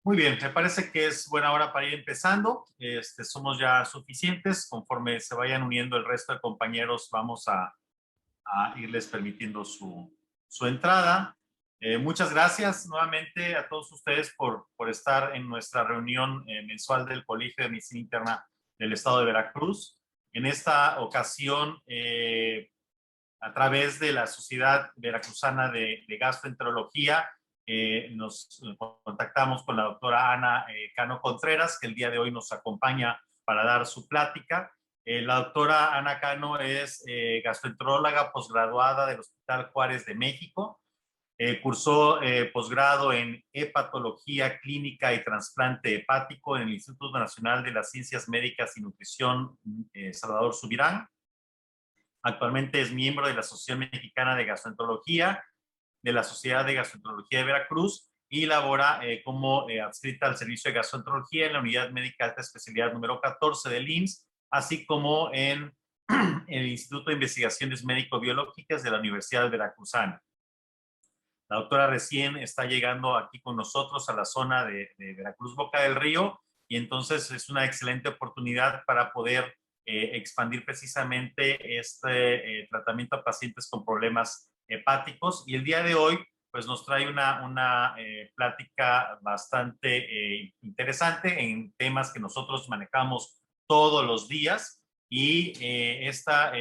Muy bien, me parece que es buena hora para ir empezando. Somos ya suficientes. Conforme se vayan uniendo el resto de compañeros, vamos a irles permitiendo su entrada. Muchas gracias nuevamente a todos ustedes por estar en nuestra reunión mensual del Colegio de Medicina Interna del Estado de Veracruz. En esta ocasión, a través de la Sociedad Veracruzana de Gastroenterología, nos contactamos con la doctora Ana Cano Contreras, que el día de hoy nos acompaña para dar su plática. La doctora Ana Cano es gastroenteróloga posgraduada del Hospital Juárez de México. Cursó posgrado en hepatología clínica y trasplante hepático en el Instituto Nacional de las Ciencias Médicas y Nutrición Salvador Subirán. Actualmente es miembro de la Asociación Mexicana de Gastroenterología, de la Sociedad de Gastroenterología de Veracruz y labora como adscrita al Servicio de Gastroenterología en la Unidad Médica de Alta Especialidad número 14 del IMSS, así como en el Instituto de Investigaciones Médico-Biológicas de la Universidad Veracruzana. La doctora recién está llegando aquí con nosotros a la zona de Veracruz Boca del Río y entonces es una excelente oportunidad para poder expandir precisamente este tratamiento a pacientes con problemas hepáticos. Y el día de hoy pues nos trae una plática bastante interesante en temas que nosotros manejamos todos los días y esta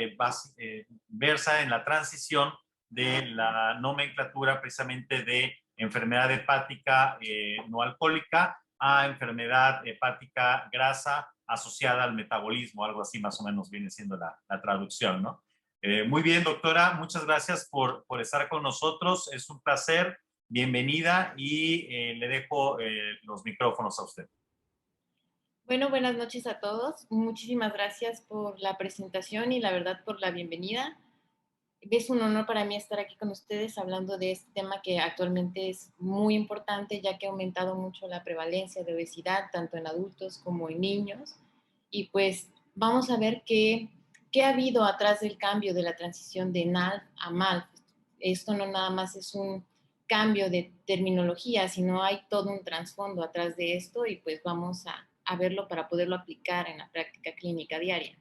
versa en la transición de la nomenclatura precisamente de enfermedad hepática no alcohólica a enfermedad hepática grasa asociada al metabolismo, algo así más o menos viene siendo la traducción, ¿no? Muy bien, doctora, muchas gracias por estar con nosotros, es un placer, bienvenida y le dejo los micrófonos a usted. Bueno, buenas noches a todos. Muchísimas gracias por la presentación y la verdad por la bienvenida. Es un honor para mí estar aquí con ustedes hablando de este tema que actualmente es muy importante ya que ha aumentado mucho la prevalencia de obesidad tanto en adultos como en niños. Y pues vamos a ver qué ha habido atrás del cambio de la transición de NALF a MALF. Esto no nada más es un cambio de terminología, sino hay todo un trasfondo atrás de esto y pues vamos a verlo para poderlo aplicar en la práctica clínica diaria.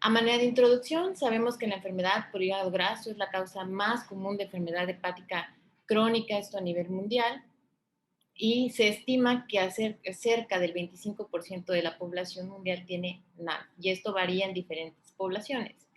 A manera de introducción, sabemos que la enfermedad por hígado graso es la causa más común de enfermedad hepática crónica, esto a nivel mundial, y se estima que cerca del 25% de la población mundial tiene NALF, y esto varía en diferentes poblaciones.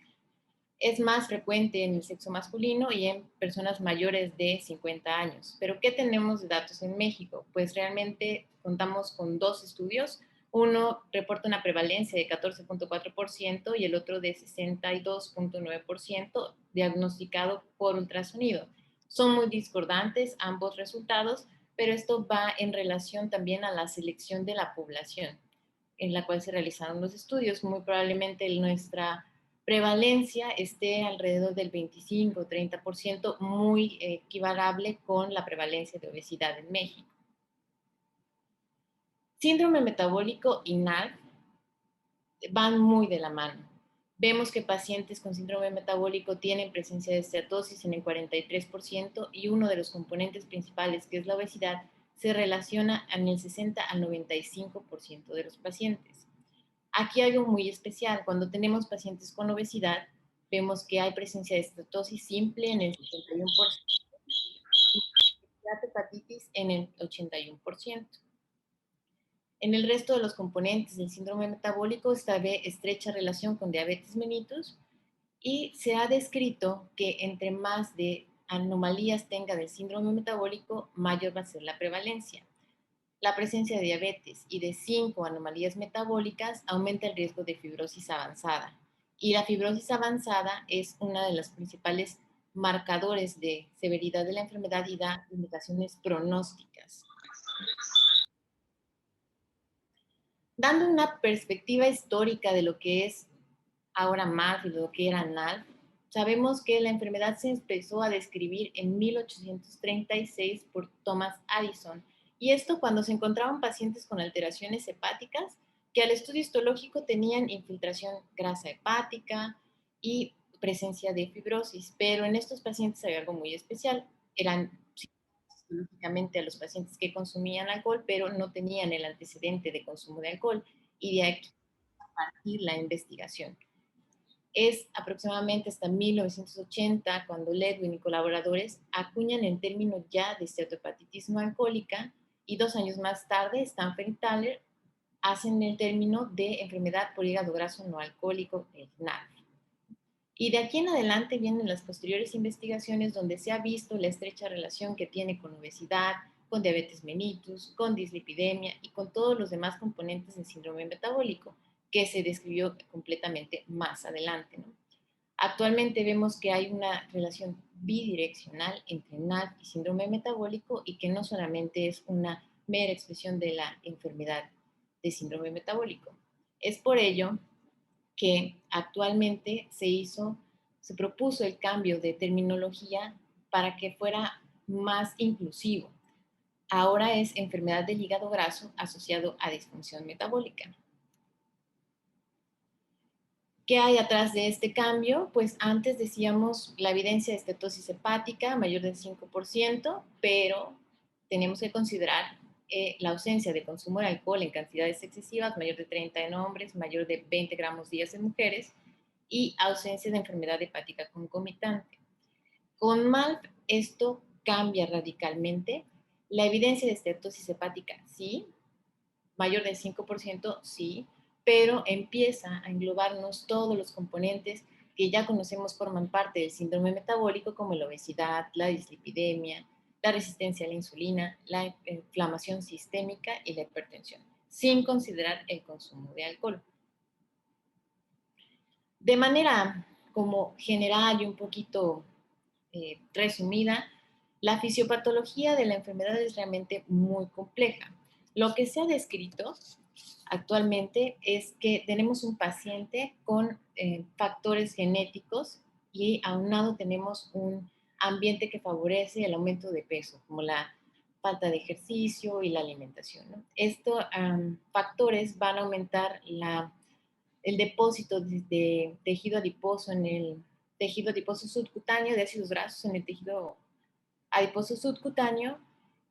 Es más frecuente en el sexo masculino y en personas mayores de 50 años. Pero, ¿qué tenemos de datos en México? Pues realmente contamos con dos estudios. Uno reporta una prevalencia de 14.4% y el otro de 62.9% diagnosticado por ultrasonido. Son muy discordantes ambos resultados, pero esto va en relación también a la selección de la población en la cual se realizaron los estudios. Muy probablemente nuestra prevalencia esté alrededor del 25-30%, muy equivalable con la prevalencia de obesidad en México. Síndrome metabólico y NALF van muy de la mano. Vemos que pacientes con síndrome metabólico tienen presencia de esteatosis en el 43% y uno de los componentes principales, que es la obesidad, se relaciona en el 60 al 95% de los pacientes. Aquí hay algo muy especial. Cuando tenemos pacientes con obesidad, vemos que hay presencia de estatosis simple en el 71% y la hepatitis en el 81%. En el resto de los componentes del síndrome metabólico está de estrecha relación con diabetes mellitus y se ha descrito que entre más de anomalías tenga del síndrome metabólico, mayor va a ser la prevalencia. La presencia de diabetes y de 5 anomalías metabólicas aumenta el riesgo de fibrosis avanzada. Y la fibrosis avanzada es una de los principales marcadores de severidad de la enfermedad y da indicaciones pronósticas. Dando una perspectiva histórica de lo que es ahora MALF y lo que era NALF, sabemos que la enfermedad se empezó a describir en 1836 por Thomas Addison, y esto cuando se encontraban pacientes con alteraciones hepáticas que al estudio histológico tenían infiltración grasa hepática y presencia de fibrosis, pero en estos pacientes había algo muy especial, eran histológicamente a los pacientes que consumían alcohol, pero no tenían el antecedente de consumo de alcohol, y de aquí partir la investigación. Es aproximadamente hasta 1980 cuando Ledwin y colaboradores acuñan el término ya de steatohepatitis no alcohólica, y 2 años más tarde Stanford y Thaler hacen el término de enfermedad por hígado graso no alcohólico, el NAD. Y de aquí en adelante vienen las posteriores investigaciones donde se ha visto la estrecha relación que tiene con obesidad, con diabetes mellitus, con dislipidemia y con todos los demás componentes del síndrome metabólico, que se describió completamente más adelante, ¿no? Actualmente vemos que hay una relación bidireccional entre NAD y síndrome metabólico, y que no solamente es una mera expresión de la enfermedad de síndrome metabólico. Es por ello que actualmente se propuso el cambio de terminología para que fuera más inclusivo. Ahora es enfermedad del hígado graso asociado a disfunción metabólica. ¿Qué hay atrás de este cambio? Pues antes decíamos la evidencia de estetosis hepática mayor del 5%, pero tenemos que considerar la ausencia de consumo de alcohol en cantidades excesivas, mayor de 30 en hombres, mayor de 20 gramos días en mujeres, y ausencia de enfermedad hepática concomitante. Con MALP esto cambia radicalmente. La evidencia de estetosis hepática sí, mayor del 5%, sí, pero empieza a englobarnos todos los componentes que ya conocemos forman parte del síndrome metabólico, como la obesidad, la dislipidemia, la resistencia a la insulina, la inflamación sistémica y la hipertensión, sin considerar el consumo de alcohol. De manera como general y un poquito resumida, la fisiopatología de la enfermedad es realmente muy compleja. Lo que se ha descrito actualmente es que tenemos un paciente con factores genéticos, y aunado tenemos un ambiente que favorece el aumento de peso, como la falta de ejercicio y la alimentación, ¿no? Estos factores van a aumentar el depósito de tejido adiposo en el tejido adiposo subcutáneo, de ácidos grasos en el tejido adiposo subcutáneo,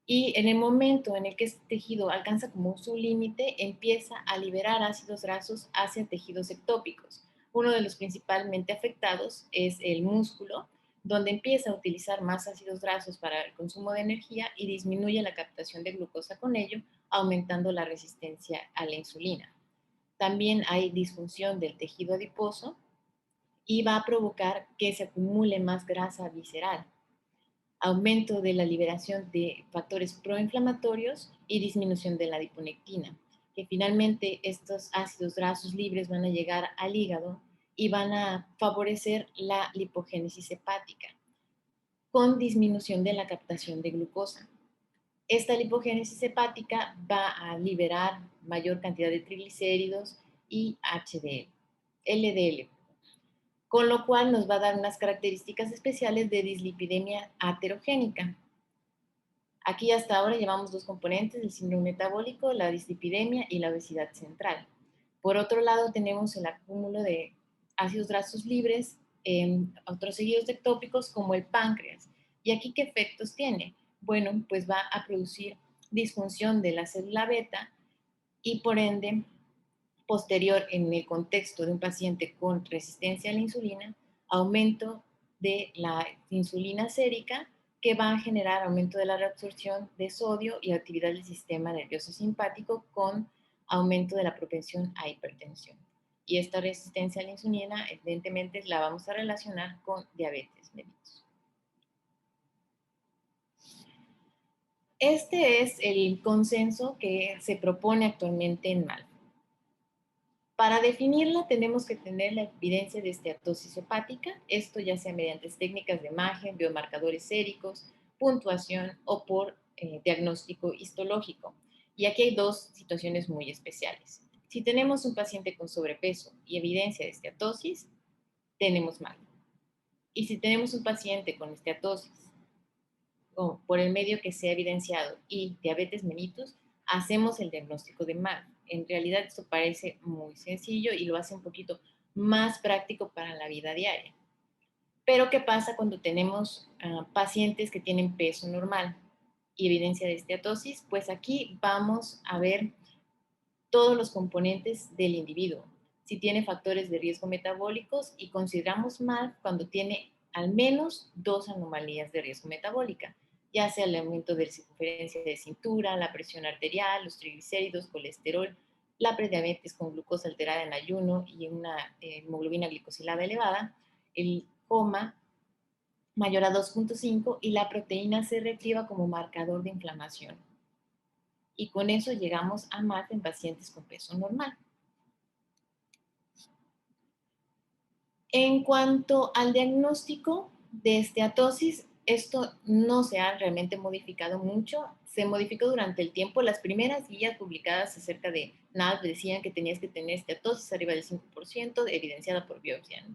y en el momento en el que este tejido alcanza como su límite, empieza a liberar ácidos grasos hacia tejidos ectópicos. Uno de los principalmente afectados es el músculo, donde empieza a utilizar más ácidos grasos para el consumo de energía y disminuye la captación de glucosa con ello, aumentando la resistencia a la insulina. También hay disfunción del tejido adiposo y va a provocar que se acumule más grasa visceral, aumento de la liberación de factores proinflamatorios y disminución de la adiponectina, que finalmente estos ácidos grasos libres van a llegar al hígado y van a favorecer la lipogénesis hepática, con disminución de la captación de glucosa. Esta lipogénesis hepática va a liberar mayor cantidad de triglicéridos y HDL, LDL, con lo cual nos va a dar unas características especiales de dislipidemia aterogénica. Aquí hasta ahora llevamos dos componentes del síndrome metabólico, la dislipidemia y la obesidad central. Por otro lado, tenemos el acúmulo de ácidos grasos libres en otros tejidos ectópicos como el páncreas. ¿Y aquí qué efectos tiene? Bueno, pues va a producir disfunción de la célula beta, y por ende, posterior en el contexto de un paciente con resistencia a la insulina, aumento de la insulina sérica, que va a generar aumento de la reabsorción de sodio y actividad del sistema nervioso simpático, con aumento de la propensión a hipertensión. Y esta resistencia a la insulina, evidentemente, la vamos a relacionar con diabetes mellitus. Este es el consenso que se propone actualmente en MALP. Para definirla tenemos que tener la evidencia de esteatosis hepática, esto ya sea mediante técnicas de imagen, biomarcadores séricos, puntuación o por diagnóstico histológico. Y aquí hay dos situaciones muy especiales. Si tenemos un paciente con sobrepeso y evidencia de esteatosis, tenemos mal. Y si tenemos un paciente con esteatosis, o por el medio que se ha evidenciado, y diabetes mellitus, hacemos el diagnóstico de MALP. En realidad esto parece muy sencillo y lo hace un poquito más práctico para la vida diaria. Pero ¿qué pasa cuando tenemos pacientes que tienen peso normal y evidencia de esteatosis, pues aquí vamos a ver todos los componentes del individuo, si tiene factores de riesgo metabólicos y consideramos MALF cuando tiene al menos 2 anomalías de riesgo metabólica, ya sea el aumento de la circunferencia de cintura, la presión arterial, los triglicéridos, colesterol, la prediabetes con glucosa alterada en ayuno y una hemoglobina glicosilada elevada, el coma mayor a 2.5 y la proteína C reactiva como marcador de inflamación. Y con eso llegamos a MALF en pacientes con peso normal. En cuanto al diagnóstico de esteatosis, esto no se ha realmente modificado mucho. Se modificó durante el tiempo. Las primeras guías publicadas acerca de NALF decían que tenías que tener esteatosis arriba del 5%, evidenciada por biopsia, ¿no?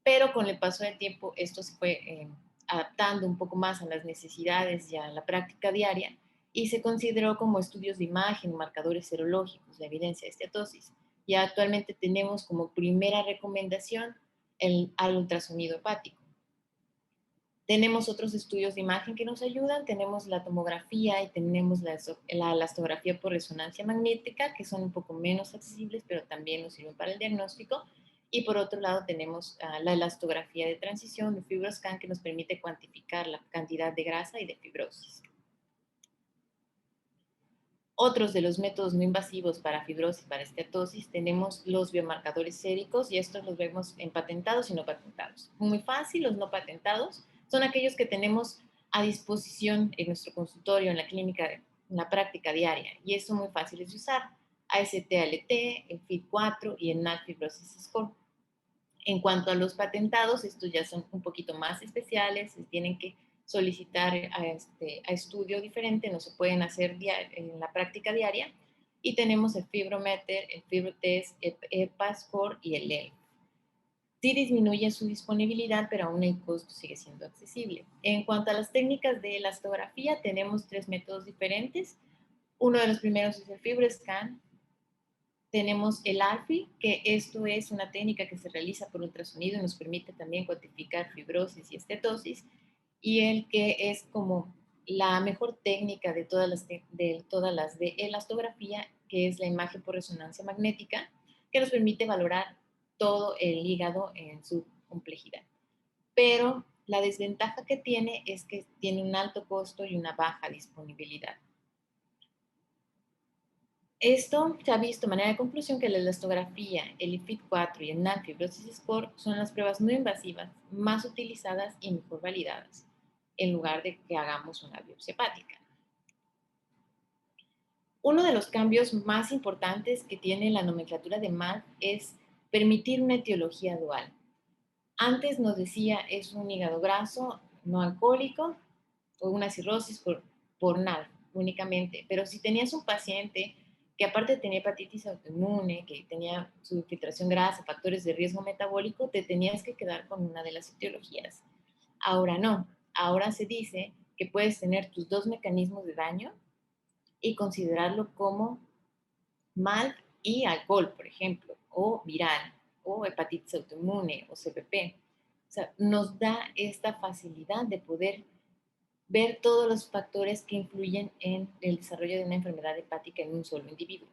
Pero con el paso del tiempo esto se fue adaptando un poco más a las necesidades y a la práctica diaria y se consideró como estudios de imagen, marcadores serológicos, la evidencia de esteatosis. Y actualmente tenemos como primera recomendación al ultrasonido hepático. Tenemos otros estudios de imagen que nos ayudan, tenemos la tomografía y tenemos la elastografía por resonancia magnética, que son un poco menos accesibles, pero también nos sirven para el diagnóstico. Y por otro lado tenemos la elastografía de transición, el FibroScan, que nos permite cuantificar la cantidad de grasa y de fibrosis. Otros de los métodos no invasivos para fibrosis, para esteatosis, tenemos los biomarcadores séricos y estos los vemos en patentados y no patentados. Muy fácil, los no patentados son aquellos que tenemos a disposición en nuestro consultorio, en la clínica, en la práctica diaria y son muy fáciles de usar. AST-ALT, el FIB4 y el NAT Fibrosis Score. En cuanto a los patentados, estos ya son un poquito más especiales, tienen que solicitar a estudio diferente, no se pueden hacer en la práctica diaria. Y tenemos el Fibrometer, el Fibrotest, el EPA-Score y el ELF. Sí disminuye su disponibilidad, pero aún el costo sigue siendo accesible. En cuanto a las técnicas de elastografía, tenemos 3 métodos diferentes. Uno de los primeros es el FibroScan. Tenemos el ALFI, que esto es una técnica que se realiza por ultrasonido y nos permite también cuantificar fibrosis y estetosis, y el que es como la mejor técnica de todas las de elastografía, que es la imagen por resonancia magnética, que nos permite valorar todo el hígado en su complejidad. Pero la desventaja que tiene es que tiene un alto costo y una baja disponibilidad. Esto se ha visto de manera de conclusión que la elastografía, el IFID-4 y el NAT Fibrosis Score son las pruebas no invasivas más utilizadas y mejor validadas, en lugar de que hagamos una biopsia hepática. Uno de los cambios más importantes que tiene la nomenclatura de MALF es permitir una etiología dual. Antes nos decía es un hígado graso no alcohólico o una cirrosis por NALF únicamente, pero si tenías un paciente que aparte tenía hepatitis autoinmune, que tenía su infiltración grasa, factores de riesgo metabólico, te tenías que quedar con una de las etiologías. Ahora no, ahora se dice que puedes tener tus 2 mecanismos de daño y considerarlo como MALF y alcohol, por ejemplo, o viral, o hepatitis autoinmune, o CPP. O sea, nos da esta facilidad de poder ver todos los factores que influyen en el desarrollo de una enfermedad hepática en un solo individuo.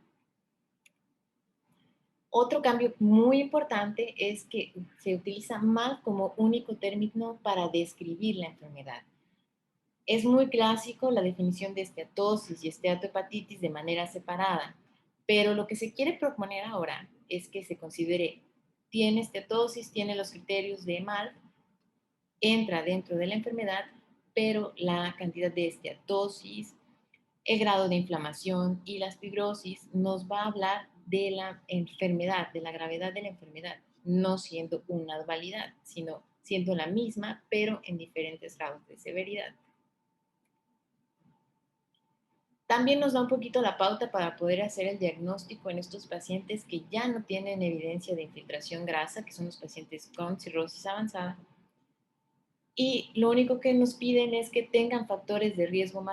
Otro cambio muy importante es que se utiliza MALF como único término para describir la enfermedad. Es muy clásico la definición de esteatosis y esteatohepatitis de manera separada, pero lo que se quiere proponer ahora es que se considere, tiene esteatosis, tiene los criterios de MALF, entra dentro de la enfermedad, pero la cantidad de esteatosis, el grado de inflamación y las fibrosis nos va a hablar de la enfermedad, de la gravedad de la enfermedad, no siendo una dualidad, sino siendo la misma, pero en diferentes grados de severidad. También nos da un poquito la pauta para poder hacer el diagnóstico en estos pacientes que ya no tienen evidencia de infiltración grasa, que son los pacientes con cirrosis avanzada. Y lo único que nos piden es que tengan factores de riesgo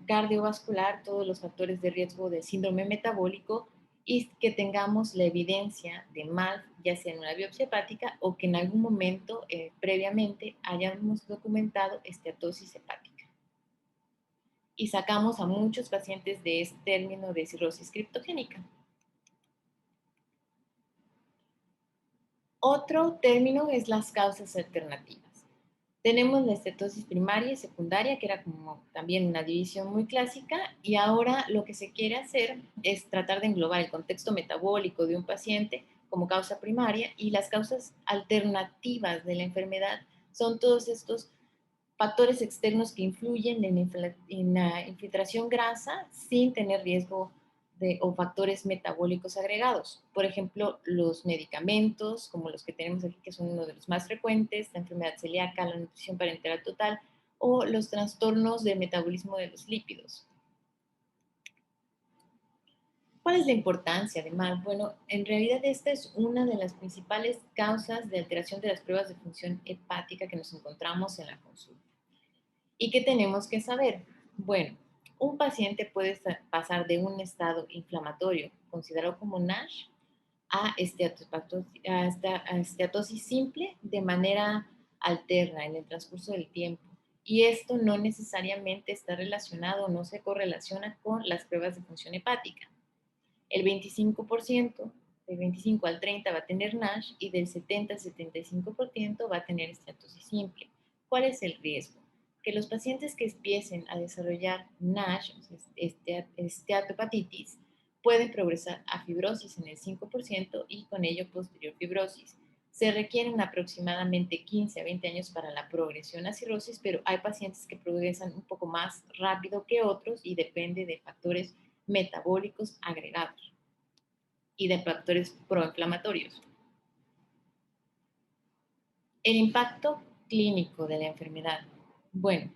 cardiovascular, todos los factores de riesgo de síndrome metabólico, y que tengamos la evidencia de MALF, ya sea en una biopsia hepática o que en algún momento previamente hayamos documentado esteatosis hepática. y sacamos a muchos pacientes de este término de cirrosis criptogénica. Otro término es las causas alternativas. Tenemos la estetosis primaria y secundaria, que era como también una división muy clásica, y ahora lo que se quiere hacer es tratar de englobar el contexto metabólico de un paciente como causa primaria, y las causas alternativas de la enfermedad son todos estos factores externos que influyen en la infiltración grasa sin tener riesgo o factores metabólicos agregados. Por ejemplo, los medicamentos, como los que tenemos aquí, que son uno de los más frecuentes, la enfermedad celíaca, la nutrición parenteral total, o los trastornos de metabolismo de los lípidos. ¿Cuál es la importancia de MALT? Bueno, en realidad esta es una de las principales causas de alteración de las pruebas de función hepática que nos encontramos en la consulta. ¿Y qué tenemos que saber? Bueno, un paciente puede pasar de un estado inflamatorio considerado como NASH a esteatosis simple de manera alterna en el transcurso del tiempo. Y esto no necesariamente está relacionado, no se correlaciona con las pruebas de función hepática. El 25%, del 25 al 30 va a tener NASH y del 70 al 75% va a tener esteatosis simple. ¿Cuál es el riesgo? Que los pacientes que empiecen a desarrollar NASH, esteatohepatitis, pueden progresar a fibrosis en el 5% y con ello posterior fibrosis. Se requieren aproximadamente 15 a 20 años para la progresión a cirrosis, pero hay pacientes que progresan un poco más rápido que otros y depende de factores metabólicos agregados y de factores proinflamatorios. El impacto clínico de la enfermedad. Bueno,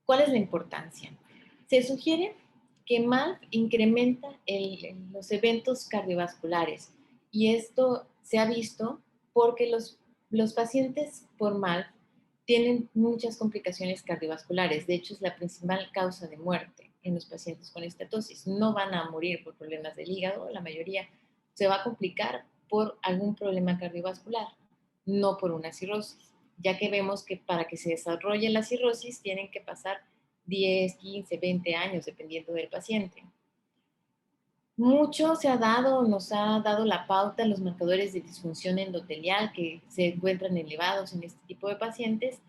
¿cuál es la importancia? Se sugiere que MALT incrementa los eventos cardiovasculares y esto se ha visto porque los pacientes por MALT tienen muchas complicaciones cardiovasculares. De hecho, es la principal causa de muerte en los pacientes con estatosis. No van a morir por problemas del hígado, la mayoría se va a complicar por algún problema cardiovascular, no por una cirrosis, ya que vemos que para que se desarrolle la cirrosis tienen que pasar 10, 15, 20 años, dependiendo del paciente. Mucho se ha dado, nos ha dado la pauta en los marcadores de disfunción endotelial que se encuentran elevados en este tipo de pacientes,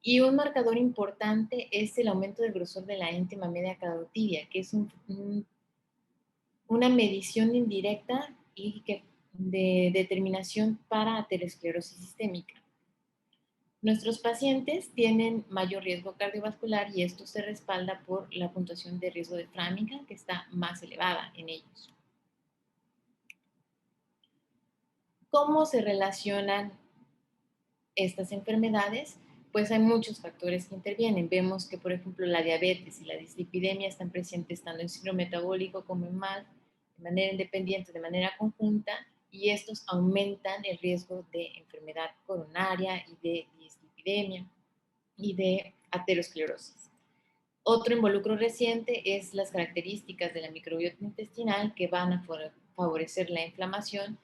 y un marcador importante es el aumento del grosor de la íntima media carotidia, que es una medición indirecta y de determinación para aterosclerosis sistémica. Nuestros pacientes tienen mayor riesgo cardiovascular y esto se respalda por la puntuación de riesgo de Framingham, que está más elevada en ellos. ¿Cómo se relacionan estas enfermedades? Pues hay muchos factores que intervienen. Vemos que, por ejemplo, la diabetes y la dislipidemia están presentes tanto en síndrome metabólico como en MALT, de manera independiente, de manera conjunta, y estos aumentan el riesgo de enfermedad coronaria y de dislipidemia y de aterosclerosis. Otro involucro reciente es las características de la microbiota intestinal que van a favorecer la inflamación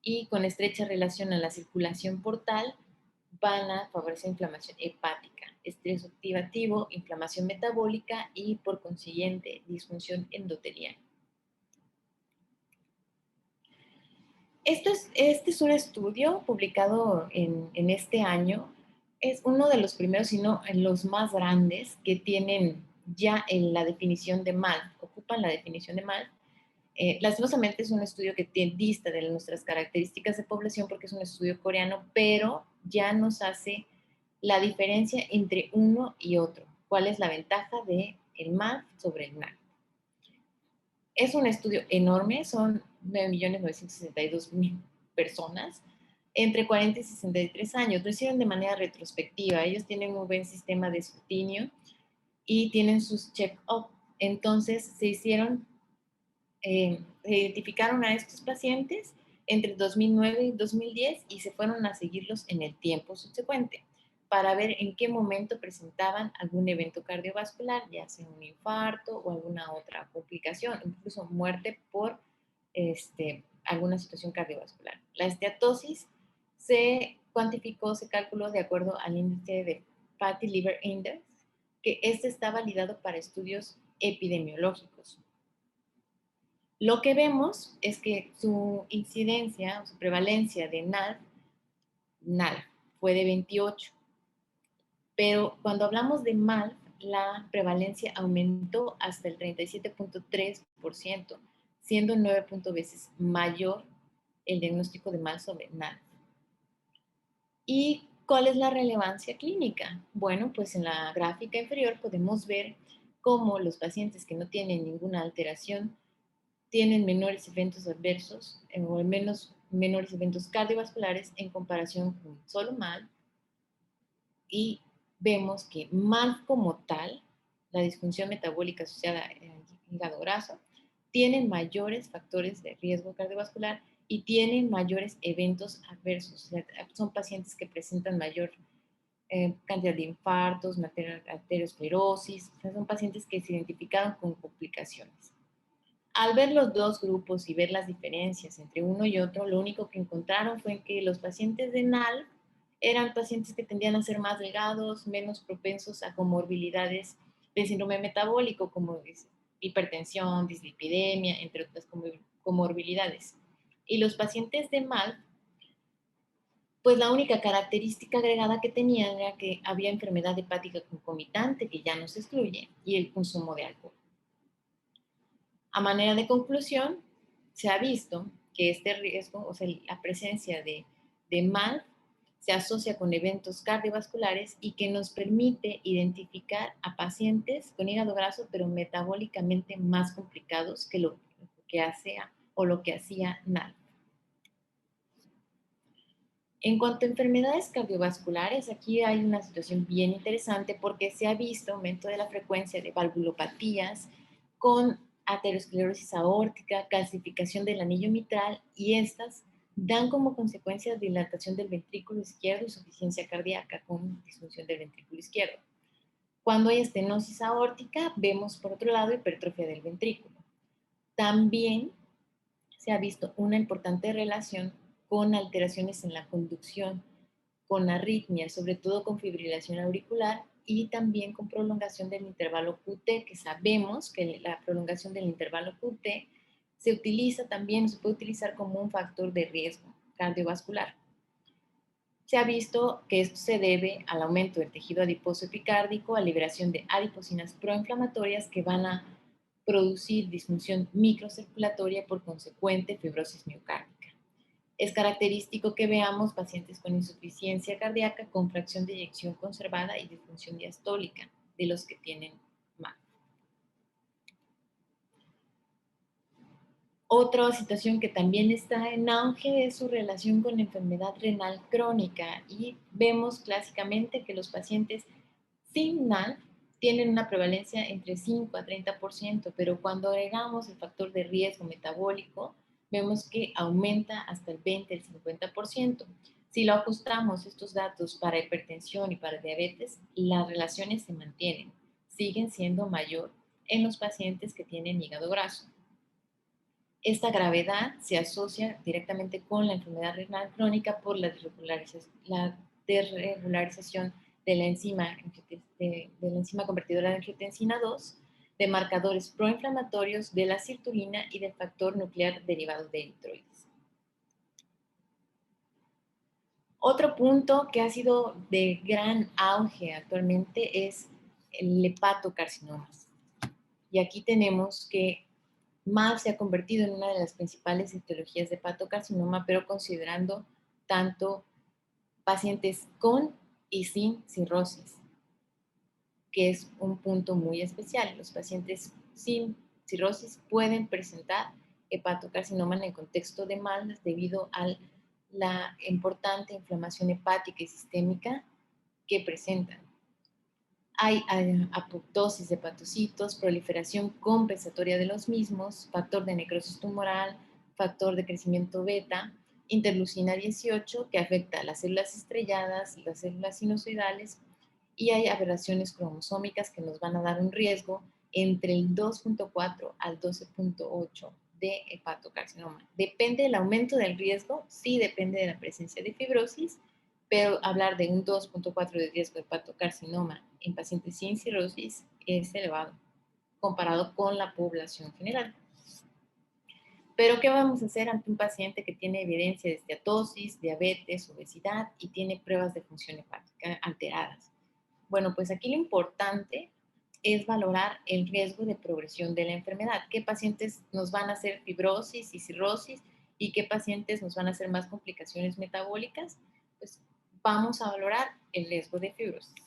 y con estrecha relación a la circulación portal van a favorecer inflamación hepática, estrés oxidativo, inflamación metabólica y por consiguiente disfunción endotelial. Este es un estudio publicado en este año. Es uno de los primeros, si no en los más grandes, que tienen ya en la definición de MALT, ocupan la definición de MALT. Lastimosamente es un estudio que dista de nuestras características de población porque es un estudio coreano, pero ya nos hace la diferencia entre uno y otro. ¿Cuál es la ventaja del MALT sobre el NAC? Es un estudio enorme, son 9.962.000 personas entre 40 y 63 años. Lo hicieron de manera retrospectiva. Ellos tienen un buen sistema de escrutinio y tienen sus check-up. Entonces se identificaron a estos pacientes entre 2009 y 2010 y se fueron a seguirlos en el tiempo subsecuente para ver en qué momento presentaban algún evento cardiovascular, ya sea un infarto o alguna otra complicación, incluso muerte por alguna situación cardiovascular. La esteatosis se cuantificó, se calculó de acuerdo al índice de Fatty Liver Index, que este está validado para estudios epidemiológicos. Lo que vemos es que su incidencia o su prevalencia de NALF fue de 28, pero cuando hablamos de MALF, la prevalencia aumentó hasta el 37.3%, siendo 9 veces mayor el diagnóstico de MALF sobre NALF. ¿Y cuál es la relevancia clínica? Bueno, pues en la gráfica inferior podemos ver cómo los pacientes que no tienen ninguna alteración tienen menores eventos adversos o al menos menores eventos cardiovasculares en comparación con solo MALF, y vemos que MALF como tal, la disfunción metabólica asociada al hígado graso, tienen mayores factores de riesgo cardiovascular y tienen mayores eventos adversos. O sea, son pacientes que presentan mayor cantidad de infartos, arteriosclerosis, o sea, son pacientes que se identificaron con complicaciones. Al ver los dos grupos y ver las diferencias entre uno y otro, lo único que encontraron fue que los pacientes de NALF eran pacientes que tendían a ser más delgados, menos propensos a comorbilidades de síndrome metabólico, como hipertensión, dislipidemia, entre otras comorbilidades. Y los pacientes de MALF, pues la única característica agregada que tenían era que había enfermedad hepática concomitante, que ya no se excluye, y el consumo de alcohol. A manera de conclusión, se ha visto que este riesgo, o sea, la presencia de MALF, se asocia con eventos cardiovasculares y que nos permite identificar a pacientes con hígado graso, pero metabólicamente más complicados que lo que hacía NALF. En cuanto a enfermedades cardiovasculares, aquí hay una situación bien interesante porque se ha visto aumento de la frecuencia de valvulopatías con aterosclerosis aórtica, calcificación del anillo mitral, y estas dan como consecuencia dilatación del ventrículo izquierdo y insuficiencia cardíaca con disfunción del ventrículo izquierdo. Cuando hay estenosis aórtica, vemos por otro lado hipertrofia del ventrículo. También se ha visto una importante relación con alteraciones en la conducción, con arritmia, sobre todo con fibrilación auricular y también con prolongación del intervalo QT, que sabemos que la prolongación del intervalo QT se utiliza también, se puede utilizar como un factor de riesgo cardiovascular. Se ha visto que esto se debe al aumento del tejido adiposo epicárdico, a liberación de adipocinas proinflamatorias que van a producir disfunción microcirculatoria, por consecuente fibrosis miocárdica. Es característico que veamos pacientes con insuficiencia cardíaca con fracción de eyección conservada y disfunción diastólica de los que tienen MALF. Otra situación que también está en auge es su relación con la enfermedad renal crónica, y vemos clásicamente que los pacientes sin NALF tienen una prevalencia entre 5 a 30%, pero cuando agregamos el factor de riesgo metabólico, vemos que aumenta hasta el 20, el 50%. Si lo ajustamos estos datos para hipertensión y para diabetes, las relaciones se mantienen, siguen siendo mayor en los pacientes que tienen hígado graso. Esta gravedad se asocia directamente con la enfermedad renal crónica por la desregularización de la enzima convertidora de angiotensina 2, de marcadores proinflamatorios de la sirtuina y del factor nuclear derivado de eritroides. Otro punto que ha sido de gran auge actualmente es el hepatocarcinoma. Y aquí tenemos que MALF se ha convertido en una de las principales etiologías de hepatocarcinoma, pero considerando tanto pacientes con y sin cirrosis, que es un punto muy especial. Los pacientes sin cirrosis pueden presentar hepatocarcinoma en el contexto de MALF debido a la importante inflamación hepática y sistémica que presentan. Hay apoptosis de hepatocitos, proliferación compensatoria de los mismos, factor de necrosis tumoral, factor de crecimiento beta, interleucina 18 que afecta a las células estrelladas, las células sinusoidales, y hay aberraciones cromosómicas que nos van a dar un riesgo entre el 2.4 al 12.8 de hepatocarcinoma. ¿Depende del aumento del riesgo? Sí, depende de la presencia de fibrosis, pero hablar de un 2.4 de riesgo de hepatocarcinoma en pacientes sin cirrosis es elevado comparado con la población general. Pero, ¿qué vamos a hacer ante un paciente que tiene evidencia de esteatosis, diabetes, obesidad y tiene pruebas de función hepática alteradas? Bueno, pues aquí lo importante es valorar el riesgo de progresión de la enfermedad. ¿Qué pacientes nos van a hacer fibrosis y cirrosis y qué pacientes nos van a hacer más complicaciones metabólicas? Pues vamos a valorar el riesgo de fibrosis.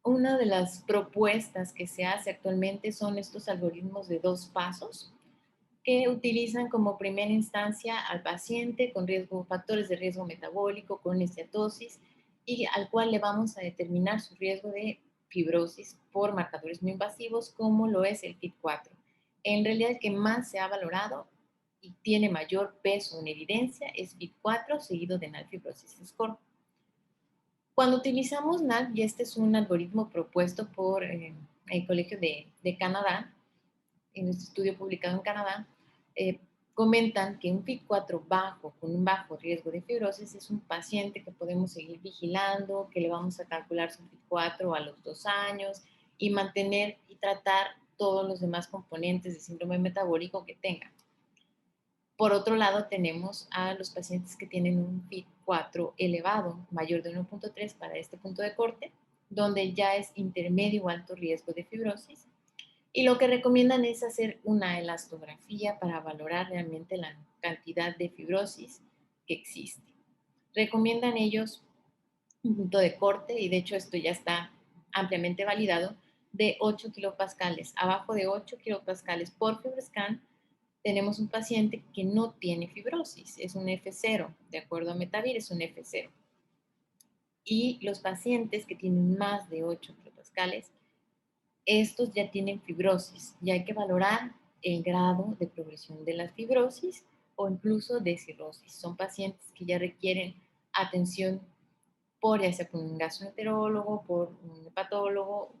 Una de las propuestas que se hace actualmente son estos algoritmos de 2 pasos que utilizan como primera instancia al paciente con riesgo, factores de riesgo metabólico, con esteatosis, y al cual le vamos a determinar su riesgo de fibrosis por marcadores no invasivos, como lo es el FIT4. En realidad, el que más se ha valorado y tiene mayor peso en evidencia es FIT4, seguido de NAL Fibrosis Score. Cuando utilizamos NAL, y este es un algoritmo propuesto por el Colegio de Canadá, en este estudio publicado en Canadá, eh, comentan que un FIT4 bajo, con un bajo riesgo de fibrosis, es un paciente que podemos seguir vigilando, que le vamos a calcular su FIT4 a los 2 años y mantener y tratar todos los demás componentes de síndrome metabólico que tenga. Por otro lado, tenemos a los pacientes que tienen un FIT4 elevado, mayor de 1.3 para este punto de corte, donde ya es intermedio o alto riesgo de fibrosis. Y lo que recomiendan es hacer una elastografía para valorar realmente la cantidad de fibrosis que existe. Recomiendan ellos un punto de corte, y de hecho esto ya está ampliamente validado, de 8 kilopascales. Abajo de 8 kilopascales por FibroScan tenemos un paciente que no tiene fibrosis, es un F0, de acuerdo a Metavir es un F0. Y los pacientes que tienen más de 8 kilopascales, estos ya tienen fibrosis y hay que valorar el grado de progresión de la fibrosis o incluso de cirrosis. Son pacientes que ya requieren atención por ya sea por un gastroenterólogo, por un hepatólogo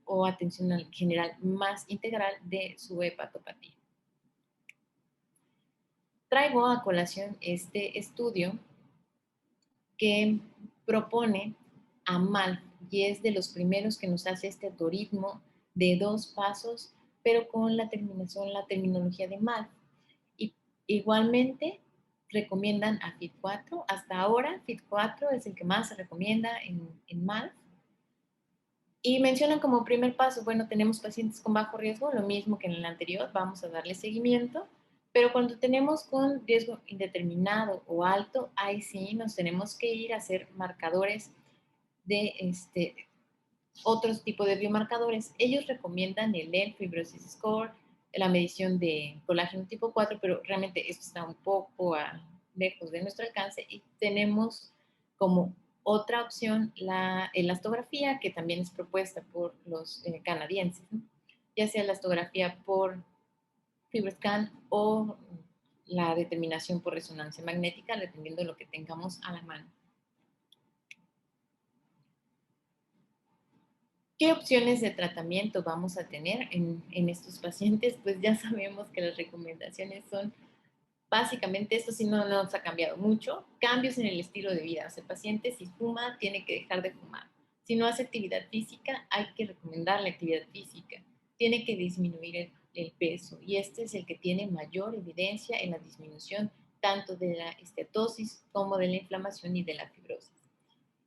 o atención general más integral de su hepatopatía. Traigo a colación este estudio que propone a MALF y es de los primeros que nos hace este algoritmo de 2 pasos, pero con la terminología de MALF. Y igualmente recomiendan a FIT4. Hasta ahora FIT4 es el que más se recomienda en MALF. Y mencionan como primer paso, bueno, tenemos pacientes con bajo riesgo, lo mismo que en el anterior, vamos a darle seguimiento, pero cuando tenemos con riesgo indeterminado o alto, ahí sí nos tenemos que ir a hacer marcadores de otros tipos de biomarcadores. Ellos recomiendan el ELF Fibrosis Score, la medición de colágeno tipo 4, pero realmente esto está un poco lejos de nuestro alcance y tenemos como otra opción la elastografía, que también es propuesta por los canadienses, ¿no? Ya sea elastografía por FibroScan o la determinación por resonancia magnética, dependiendo de lo que tengamos a la mano. ¿Qué opciones de tratamiento vamos a tener en estos pacientes? Pues ya sabemos que las recomendaciones son básicamente esto, si no nos ha cambiado mucho, cambios en el estilo de vida. O sea, el paciente si fuma, tiene que dejar de fumar. Si no hace actividad física, hay que recomendarle actividad física. Tiene que disminuir el peso y este es el que tiene mayor evidencia en la disminución tanto de la esteatosis como de la inflamación y de la fibrosis.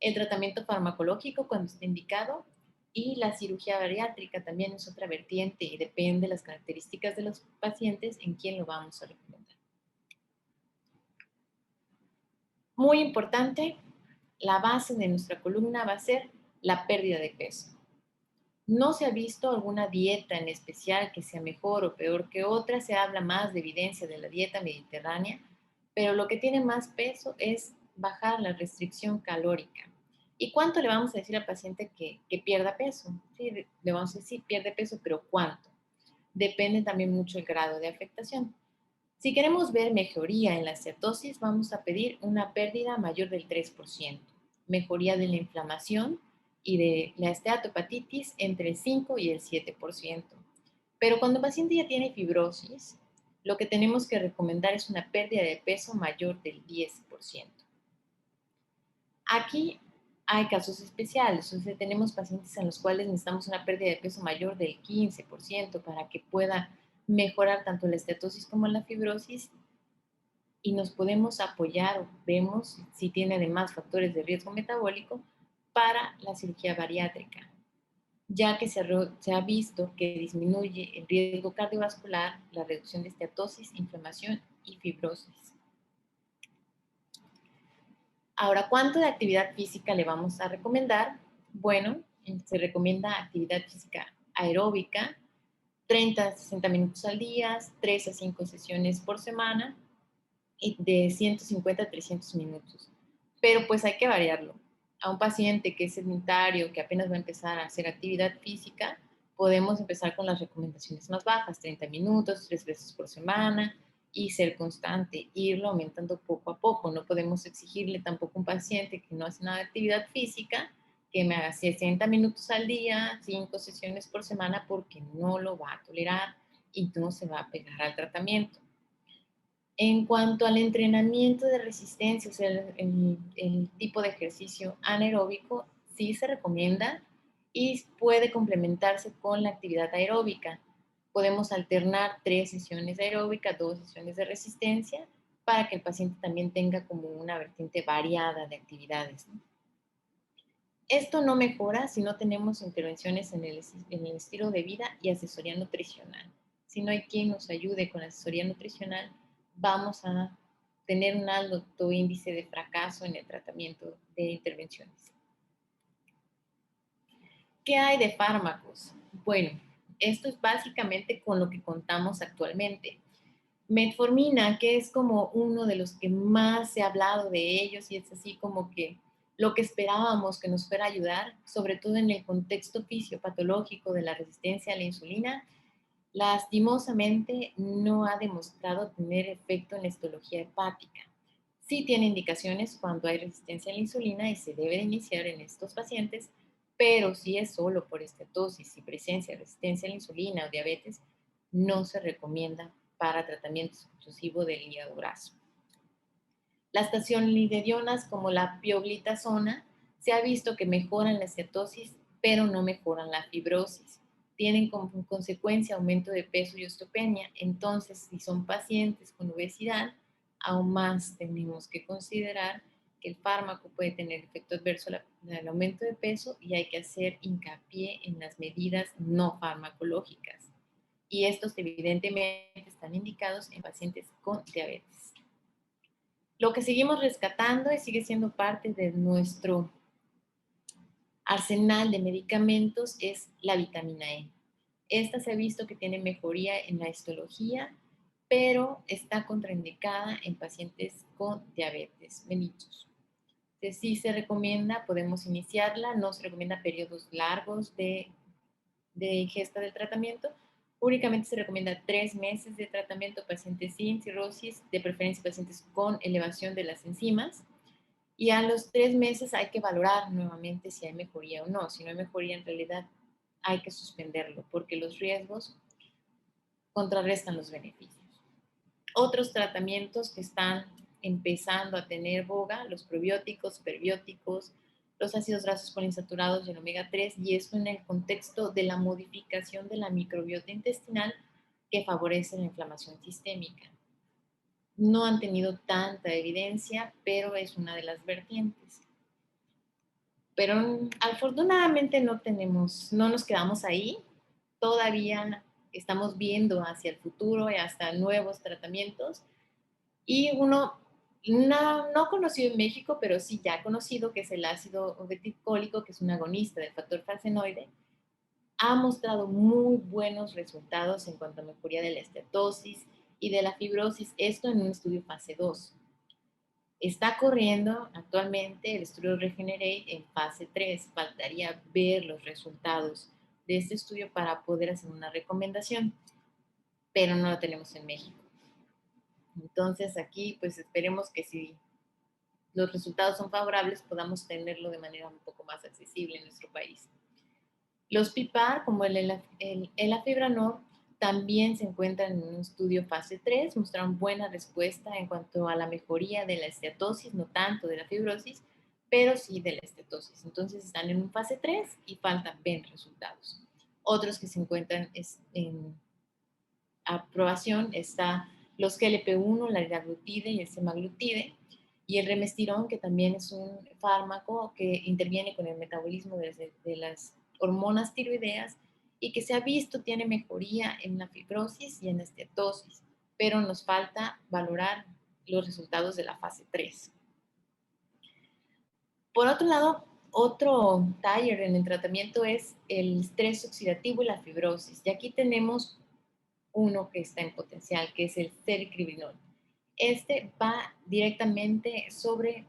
El tratamiento farmacológico cuando está indicado y la cirugía bariátrica también es otra vertiente y depende de las características de los pacientes en quién lo vamos a recomendar. Muy importante, la base de nuestra columna va a ser la pérdida de peso. No se ha visto alguna dieta en especial que sea mejor o peor que otra, se habla más de evidencia de la dieta mediterránea, pero lo que tiene más peso es bajar la restricción calórica. ¿Y cuánto le vamos a decir al paciente que pierda peso? Sí, le vamos a decir pierde peso, pero ¿cuánto? Depende también mucho el grado de afectación. Si queremos ver mejoría en la cetosis, vamos a pedir una pérdida mayor del 3%, mejoría de la inflamación y de la esteatopatitis entre el 5 y el 7%. Pero cuando el paciente ya tiene fibrosis, lo que tenemos que recomendar es una pérdida de peso mayor del 10%. Aquí hay casos especiales, o sea, tenemos pacientes en los cuales necesitamos una pérdida de peso mayor del 15% para que pueda mejorar tanto la esteatosis como la fibrosis y nos podemos apoyar o vemos si tiene además factores de riesgo metabólico para la cirugía bariátrica, ya que se ha visto que disminuye el riesgo cardiovascular, la reducción de esteatosis, inflamación y fibrosis. Ahora, ¿cuánto de actividad física le vamos a recomendar? Bueno, se recomienda actividad física aeróbica, 30 a 60 minutos al día, 3 a 5 sesiones por semana y de 150 a 300 minutos. Pero pues hay que variarlo. A un paciente que es sedentario, que apenas va a empezar a hacer actividad física, podemos empezar con las recomendaciones más bajas, 30 minutos, 3 veces por semana, y ser constante, irlo aumentando poco a poco. No podemos exigirle tampoco a un paciente que no hace nada de actividad física que me haga 60 minutos al día, 5 sesiones por semana, porque no lo va a tolerar y no se va a pegar al tratamiento. En cuanto al entrenamiento de resistencia, o sea, el tipo de ejercicio anaeróbico, sí se recomienda y puede complementarse con la actividad aeróbica. Podemos alternar 3 sesiones de aeróbica, 2 sesiones de resistencia, para que el paciente también tenga como una vertiente variada de actividades, ¿no? Esto no mejora si no tenemos intervenciones en el estilo de vida y asesoría nutricional. Si no hay quien nos ayude con la asesoría nutricional, vamos a tener un alto índice de fracaso en el tratamiento de intervenciones. ¿Qué hay de fármacos? Bueno, esto es básicamente con lo que contamos actualmente. Metformina, que es como uno de los que más se ha hablado de ellos y es así como que lo que esperábamos que nos fuera a ayudar, sobre todo en el contexto fisiopatológico de la resistencia a la insulina, lastimosamente no ha demostrado tener efecto en la histología hepática. Sí tiene indicaciones cuando hay resistencia a la insulina y se debe de iniciar en estos pacientes, pero si es solo por estatosis y presencia de resistencia a la insulina o diabetes, no se recomienda para tratamiento exclusivo del hígado graso. Las tacionidionas como la pioglitazona se ha visto que mejoran la cetosis, pero no mejoran la fibrosis. Tienen como consecuencia aumento de peso y osteopenia. Entonces, si son pacientes con obesidad, aún más tenemos que considerar que el fármaco puede tener efecto adverso al aumento de peso y hay que hacer hincapié en las medidas no farmacológicas. Y estos evidentemente están indicados en pacientes con diabetes. Lo que seguimos rescatando y sigue siendo parte de nuestro arsenal de medicamentos es la vitamina E. Esta se ha visto que tiene mejoría en la histología, pero está contraindicada en pacientes con diabetes mellitus. Entonces, sí se recomienda, podemos iniciarla, no se recomienda periodos largos de ingesta del tratamiento. Únicamente se recomienda 3 meses de tratamiento a pacientes sin cirrosis, de preferencia pacientes con elevación de las enzimas. Y a los 3 meses hay que valorar nuevamente si hay mejoría o no. Si no hay mejoría, en realidad hay que suspenderlo porque los riesgos contrarrestan los beneficios. Otros tratamientos que están empezando a tener boga, los probióticos, perbióticos, los ácidos grasos poliinsaturados y el omega 3, y esto en el contexto de la modificación de la microbiota intestinal que favorece la inflamación sistémica. No han tenido tanta evidencia, pero es una de las vertientes. Pero afortunadamente no nos quedamos ahí. Todavía estamos viendo hacia el futuro y hasta nuevos tratamientos. Y uno no conocido en México, pero sí ya conocido, que es el ácido obetilicólico, que es un agonista del factor falsenoide, ha mostrado muy buenos resultados en cuanto a mejoría de la estetosis y de la fibrosis, esto en un estudio fase 2. Está corriendo actualmente el estudio Regenerate en fase 3. Faltaría ver los resultados de este estudio para poder hacer una recomendación, pero no lo tenemos en México. Entonces aquí pues esperemos que si los resultados son favorables podamos tenerlo de manera un poco más accesible en nuestro país. Los PIPAR, como el elafibranor, también se encuentran en un estudio fase 3, mostraron buena respuesta en cuanto a la mejoría de la esteatosis, no tanto de la fibrosis, pero sí de la estetosis. Entonces están en un fase 3 y faltan ver resultados. Otros que se encuentran en aprobación está los GLP-1, la liraglutide y el semaglutide, y el remestirón, que también es un fármaco que interviene con el metabolismo de las hormonas tiroideas y que se ha visto tiene mejoría en la fibrosis y en la estetosis, pero nos falta valorar los resultados de la fase 3. Por otro lado, otro taller en el tratamiento es el estrés oxidativo y la fibrosis. Y aquí tenemos uno que está en potencial, que es el cerecribinol. Este va directamente sobre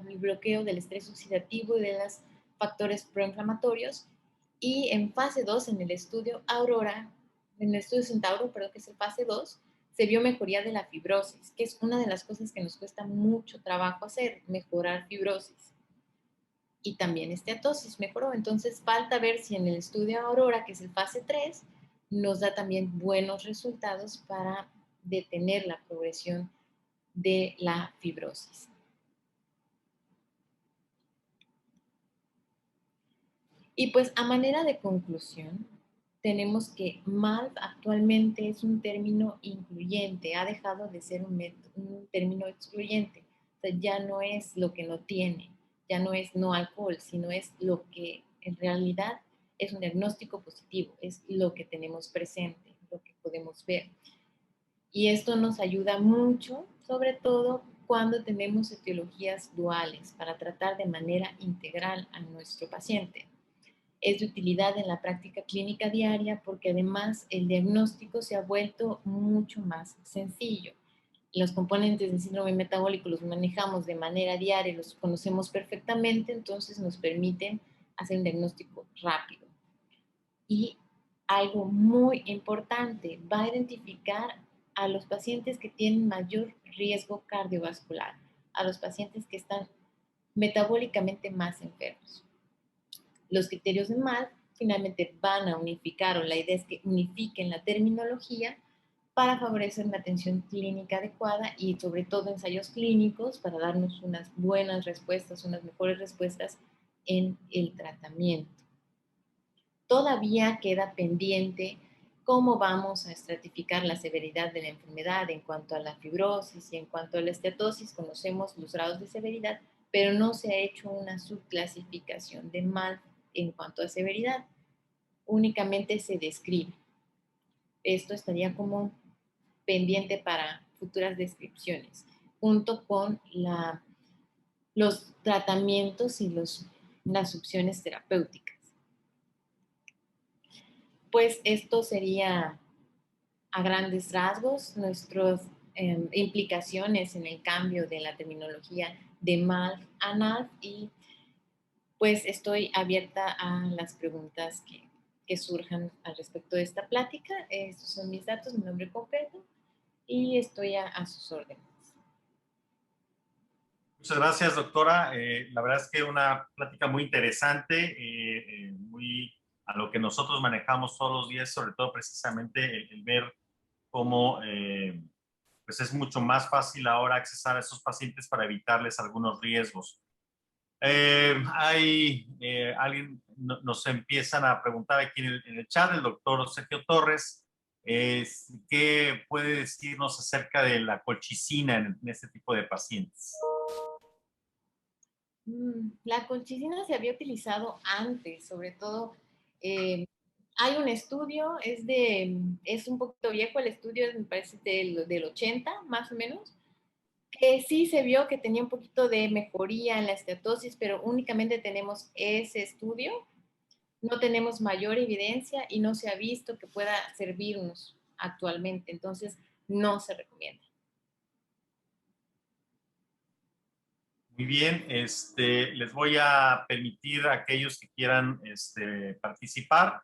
el bloqueo del estrés oxidativo y de los factores proinflamatorios. Y en fase 2, en el estudio Aurora, en el estudio Centauro, perdón, que es el fase 2, se vio mejoría de la fibrosis, que es una de las cosas que nos cuesta mucho trabajo hacer, mejorar fibrosis. Y también esteatosis mejoró. Entonces falta ver si en el estudio Aurora, que es el fase 3, nos da también buenos resultados para detener la progresión de la fibrosis. Y pues a manera de conclusión, tenemos que MALF actualmente es un término incluyente, ha dejado de ser un término excluyente. O sea, ya no es lo que no tiene, ya no es no alcohol, sino es lo que en realidad es un diagnóstico positivo, es lo que tenemos presente, lo que podemos ver. Y esto nos ayuda mucho, sobre todo cuando tenemos etiologías duales, para tratar de manera integral a nuestro paciente. Es de utilidad en la práctica clínica diaria porque además el diagnóstico se ha vuelto mucho más sencillo. Los componentes del síndrome metabólico los manejamos de manera diaria, los conocemos perfectamente, entonces nos permiten hacer un diagnóstico rápido. Y algo muy importante, va a identificar a los pacientes que tienen mayor riesgo cardiovascular, a los pacientes que están metabólicamente más enfermos. Los criterios de MALF finalmente van a unificar, o la idea es que unifiquen la terminología para favorecer una atención clínica adecuada y sobre todo ensayos clínicos para darnos unas buenas respuestas, unas mejores respuestas en el tratamiento. Todavía queda pendiente cómo vamos a estratificar la severidad de la enfermedad en cuanto a la fibrosis y en cuanto a la estetosis. Conocemos los grados de severidad, pero no se ha hecho una subclasificación de MALF en cuanto a severidad. Únicamente se describe. Esto estaría como pendiente para futuras descripciones, junto con los tratamientos y las opciones terapéuticas. Pues esto sería a grandes rasgos nuestras implicaciones en el cambio de la terminología de MALF a NALF, y pues estoy abierta a las preguntas que surjan al respecto de esta plática. Estos son mis datos, mi nombre completo, y estoy a sus órdenes. Muchas gracias, doctora. La verdad es que una plática muy interesante, muy a lo que nosotros manejamos todos los días, sobre todo precisamente el ver cómo pues es mucho más fácil ahora accesar a esos pacientes para evitarles algunos riesgos. Alguien nos empiezan a preguntar aquí en el chat, el doctor Sergio Torres, ¿qué puede decirnos acerca de la colchicina en este tipo de pacientes? La colchicina se había utilizado antes, sobre todo hay un estudio, es un poquito viejo el estudio, me parece del 80 más o menos, que sí se vio que tenía un poquito de mejoría en la estetosis, pero únicamente tenemos ese estudio, no tenemos mayor evidencia y no se ha visto que pueda servirnos actualmente, entonces no se recomienda. Muy bien, les voy a permitir a aquellos que quieran participar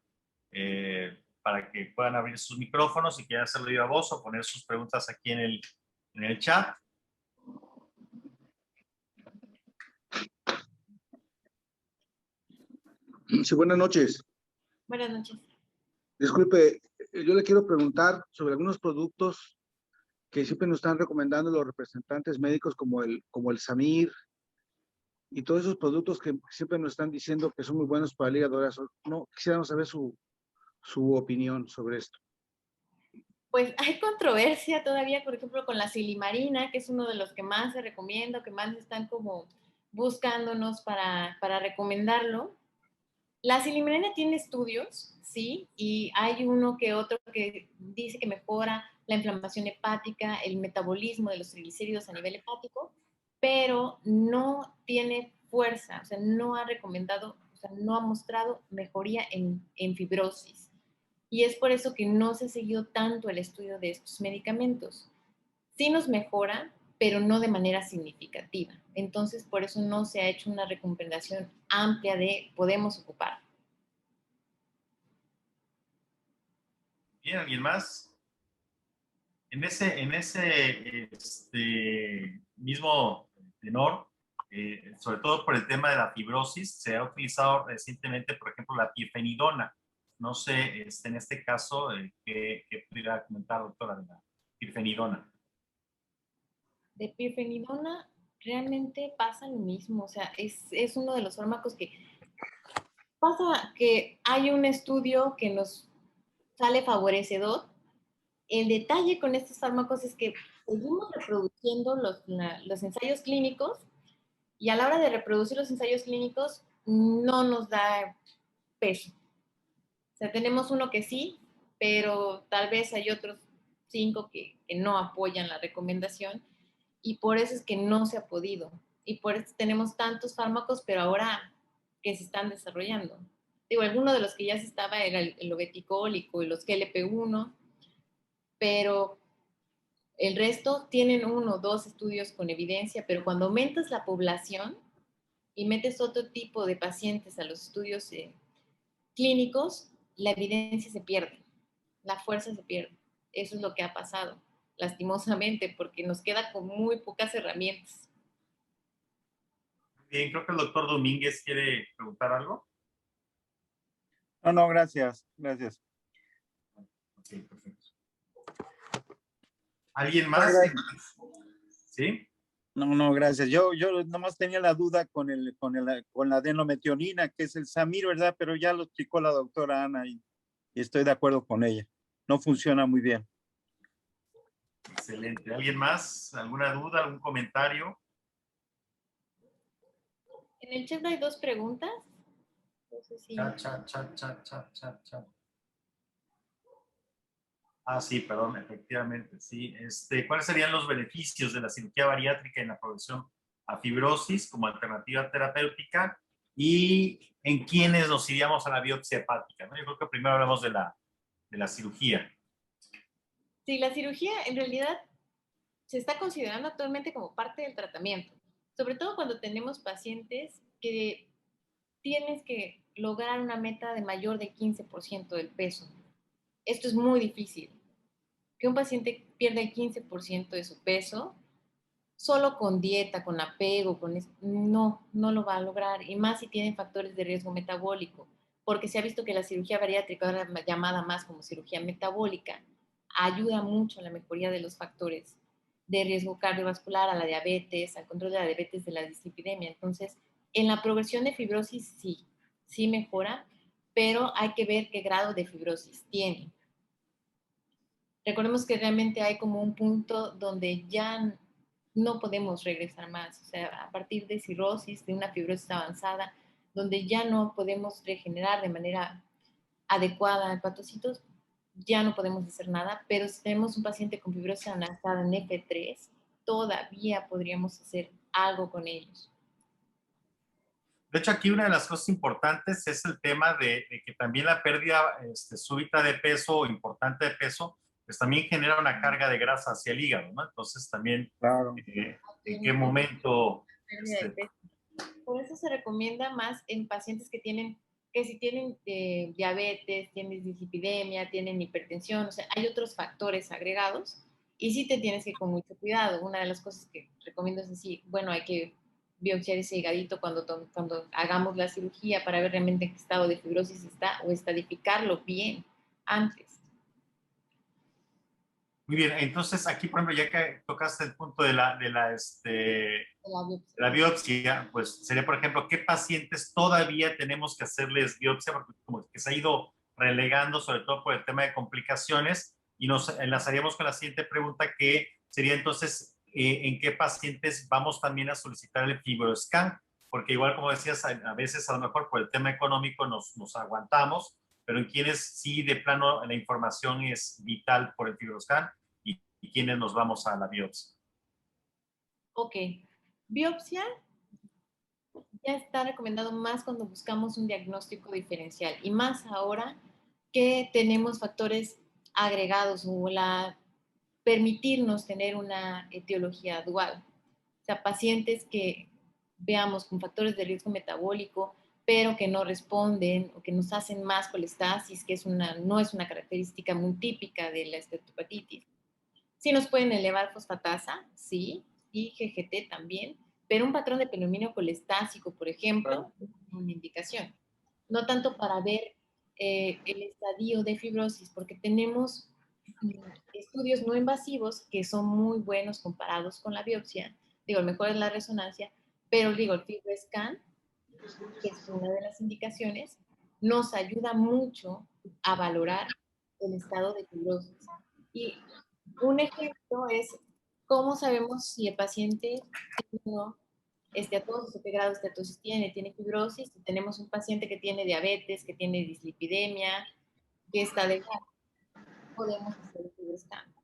para que puedan abrir sus micrófonos y quieran hacerlo viva voz o poner sus preguntas aquí en el chat. Sí, buenas noches. Buenas noches. Disculpe, yo le quiero preguntar sobre algunos productos que siempre nos están recomendando los representantes médicos como el Samir, y todos esos productos que siempre nos están diciendo que son muy buenos para el hígado graso. No, quisiéramos saber su opinión sobre esto. Pues hay controversia todavía, por ejemplo, con la silimarina, que es uno de los que más se recomienda, que más están como buscándonos para recomendarlo. La silimarina tiene estudios, sí, y hay uno que otro que dice que mejora la inflamación hepática, el metabolismo de los triglicéridos a nivel hepático, pero no tiene fuerza, o sea, no ha recomendado, o sea, no ha mostrado mejoría en fibrosis. Y es por eso que no se ha seguido tanto el estudio de estos medicamentos. Sí nos mejora, pero no de manera significativa. Entonces, por eso no se ha hecho una recomendación amplia de podemos ocupar. Bien, ¿alguien más? En ese mismo tenor, sobre todo por el tema de la fibrosis, se ha utilizado recientemente, por ejemplo, la pirfenidona. No sé, en este caso, ¿qué pudiera comentar, doctora, de la pirfenidona? De pirfenidona realmente pasa lo mismo, o sea, es uno de los fármacos que pasa que hay un estudio que nos sale favorecedor. El detalle con estos fármacos es que seguimos reproduciendo los ensayos clínicos y a la hora de reproducir los ensayos clínicos no nos da peso. O sea, tenemos uno que sí, pero tal vez hay otros 5 que no apoyan la recomendación y por eso es que no se ha podido. Y por eso tenemos tantos fármacos, pero ahora que se están desarrollando. Digo, alguno de los que ya se estaba era el obeticólico y los GLP-1, pero el resto tienen 1 o 2 estudios con evidencia, pero cuando aumentas la población y metes otro tipo de pacientes a los estudios clínicos, la evidencia se pierde, la fuerza se pierde. Eso es lo que ha pasado, lastimosamente, porque nos queda con muy pocas herramientas. Bien, creo que el doctor Domínguez quiere preguntar algo. No, no, gracias, gracias. Ok, perfecto. ¿Alguien No, más? gracias. ¿Sí? No, no, gracias. Yo nomás tenía la duda con la adenometionina, que es el Samir, ¿verdad? Pero ya lo explicó la doctora Ana y estoy de acuerdo con ella. No funciona muy bien. Excelente. ¿Alguien más? ¿Alguna duda? ¿Algún comentario? En el chat hay 2 preguntas. No sé si... Chat. Ah, sí, perdón, efectivamente, sí. ¿Cuáles serían los beneficios de la cirugía bariátrica en la progresión a fibrosis como alternativa terapéutica? ¿Y en quiénes nos iríamos a la biopsia hepática, ¿no? Yo creo que primero hablamos de la cirugía. Sí, la cirugía en realidad se está considerando actualmente como parte del tratamiento, sobre todo cuando tenemos pacientes que tienes que lograr una meta de mayor de 15% del peso. Esto es muy difícil. Que un paciente pierda el 15% de su peso, solo con dieta, con apego, no lo va a lograr. Y más si tienen factores de riesgo metabólico, porque se ha visto que la cirugía bariátrica, ahora llamada más como cirugía metabólica, ayuda mucho a la mejoría de los factores de riesgo cardiovascular, a la diabetes, al control de la diabetes, de la dislipidemia. Entonces, en la progresión de fibrosis sí mejora, pero hay que ver qué grado de fibrosis tiene. Recordemos que realmente hay como un punto donde ya no podemos regresar más, o sea, a partir de cirrosis, de una fibrosis avanzada, donde ya no podemos regenerar de manera adecuada hepatocitos, ya no podemos hacer nada, pero si tenemos un paciente con fibrosis avanzada en F3, todavía podríamos hacer algo con ellos. De hecho, aquí una de las cosas importantes es el tema de que también la pérdida súbita de peso o importante de peso, pues también genera una carga de grasa hacia el hígado, ¿no? Entonces también, Claro. ¿en qué momento? Pérdida de peso. Por eso se recomienda más en pacientes que si tienen diabetes, tienen dislipidemia, tienen hipertensión, o sea, hay otros factores agregados y sí te tienes que ir con mucho cuidado. Una de las cosas que recomiendo es decir, bueno, hay que biopsiar ese higadito cuando hagamos la cirugía para ver realmente en qué estado de fibrosis está o estadificarlo bien antes. Muy bien, entonces aquí, por ejemplo, ya que tocaste el punto de de la biopsia. la biopsia, pues sería, por ejemplo, ¿qué pacientes todavía tenemos que hacerles biopsia? Porque como que se ha ido relegando, sobre todo por el tema de complicaciones, y nos enlazaríamos con la siguiente pregunta, que sería entonces, ¿en qué pacientes vamos también a solicitar el FibroScan? Porque igual, como decías, a veces a lo mejor por el tema económico nos aguantamos, pero en quienes sí de plano la información es vital por el FibroScan y quienes nos vamos a la biopsia. Ok. Biopsia ya está recomendado más cuando buscamos un diagnóstico diferencial y más ahora que tenemos factores agregados o permitirnos tener una etiología dual. O sea, pacientes que veamos con factores de riesgo metabólico, pero que no responden o que nos hacen más colestasis, que no es una característica muy típica de la esteatopatitis. Sí nos pueden elevar fosfatasa, sí, y GGT también, pero un patrón de predominio colestásico, por ejemplo, es una indicación. No tanto para ver el estadio de fibrosis, porque tenemos estudios no invasivos que son muy buenos comparados con la biopsia. Digo, el mejor es la resonancia, pero digo, el FibroScan, que es una de las indicaciones, nos ayuda mucho a valorar el estado de fibrosis. Y un ejemplo es cómo sabemos si el paciente tiene esteatosis o qué grado de esteatosis tiene fibrosis. Si tenemos un paciente que tiene diabetes, que tiene dislipidemia, que está delgado, podemos hacer el FibroScan.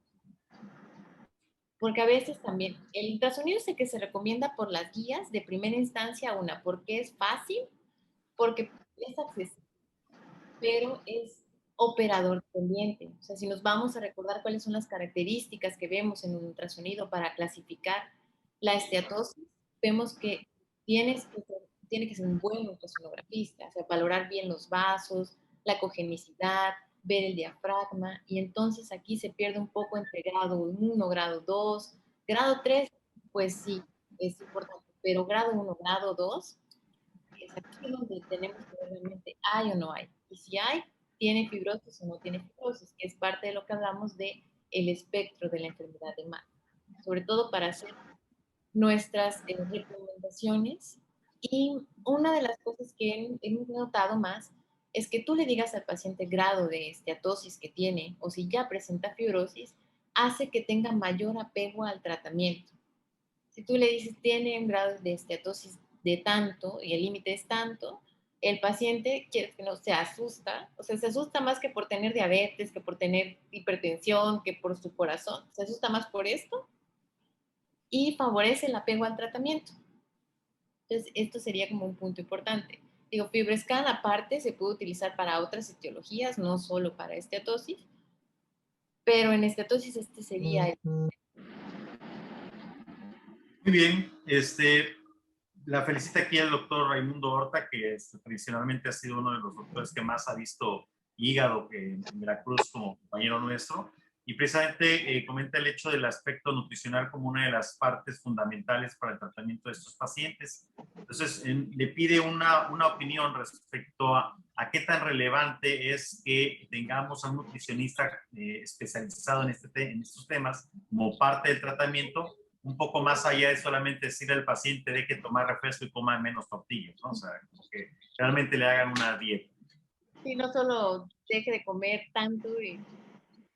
Porque a veces también el ultrasonido es el que se recomienda por las guías de primera instancia porque es fácil, porque es accesible, pero es operador dependiente. O sea, si nos vamos a recordar cuáles son las características que vemos en un ultrasonido para clasificar la esteatosis, vemos que tiene que ser un buen ultrasonografista, o sea, valorar bien los vasos, la cogenicidad, ver el diafragma, y entonces aquí se pierde un poco entre grado 1, grado 2, grado 3, pues sí, es importante, pero grado 1, grado 2, es aquí donde tenemos que ver realmente hay o no hay. Y si hay, tiene fibrosis o no tiene fibrosis, que es parte de lo que hablamos de el espectro de la enfermedad de Mann. Sobre todo para hacer nuestras recomendaciones. Y una de las cosas que he notado más es que tú le digas al paciente el grado de esteatosis que tiene o si ya presenta fibrosis, hace que tenga mayor apego al tratamiento. Si tú le dices tiene un grado de esteatosis de tanto y el límite es tanto, el paciente quiere que no se asusta, o sea, se asusta más que por tener diabetes, que por tener hipertensión, que por su corazón, se asusta más por esto y favorece el apego al tratamiento. Entonces, esto sería como un punto importante. Digo, FibroScan aparte se puede utilizar para otras etiologías, no solo para esteatosis, pero en esteatosis este sería el... Muy bien, la felicita aquí el doctor Raimundo Horta, que tradicionalmente ha sido uno de los doctores que más ha visto hígado en Veracruz como compañero nuestro. Y precisamente comenta el hecho del aspecto nutricional como una de las partes fundamentales para el tratamiento de estos pacientes. Entonces, le pide una opinión respecto a qué tan relevante es que tengamos a un nutricionista especializado en estos temas como parte del tratamiento, un poco más allá de solamente decirle al paciente de que tomar refresco y coma menos tortillas, ¿no? O sea, como que realmente le hagan una dieta. Sí, no solo deje de comer tanto y...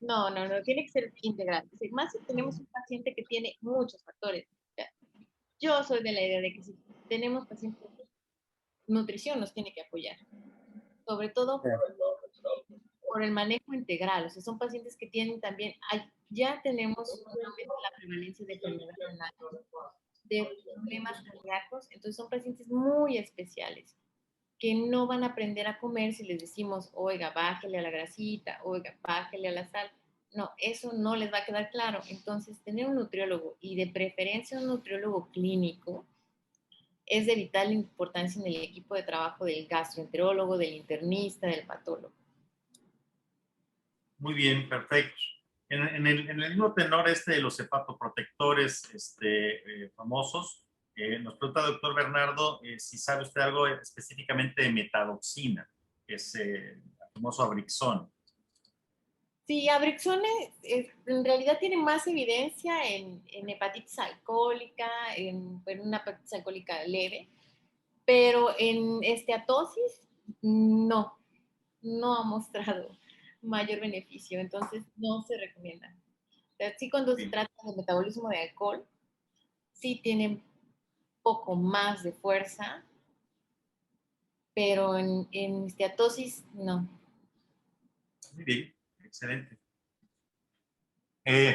No, tiene que ser integral. Es decir, más si tenemos un paciente que tiene muchos factores. O sea, yo soy de la idea de que si tenemos pacientes, nutrición nos tiene que apoyar. Sobre todo por el manejo integral. O sea, son pacientes que tienen también, ya tenemos la prevalencia de enfermedad renal, de problemas cardíacos, entonces son pacientes muy especiales que no van a aprender a comer si les decimos, oiga, bájele a la grasita, oiga, bájele a la sal. No, eso no les va a quedar claro. Entonces, tener un nutriólogo y de preferencia un nutriólogo clínico es de vital importancia en el equipo de trabajo del gastroenterólogo, del internista, del patólogo. Muy bien, perfecto. En el mismo tenor de los hepatoprotectores famosos, nos pregunta el doctor Bernardo si sabe usted algo específicamente de metadoxina, que es el famoso Abrixón. Sí, Abrixone en realidad tiene más evidencia en hepatitis alcohólica, en una hepatitis alcohólica leve, pero en esteatosis no ha mostrado mayor beneficio, entonces no se recomienda. O sea, sí, cuando se Bien. trata de metabolismo de alcohol, sí tienen poco más de fuerza, pero en esteatosis no. Muy bien, excelente.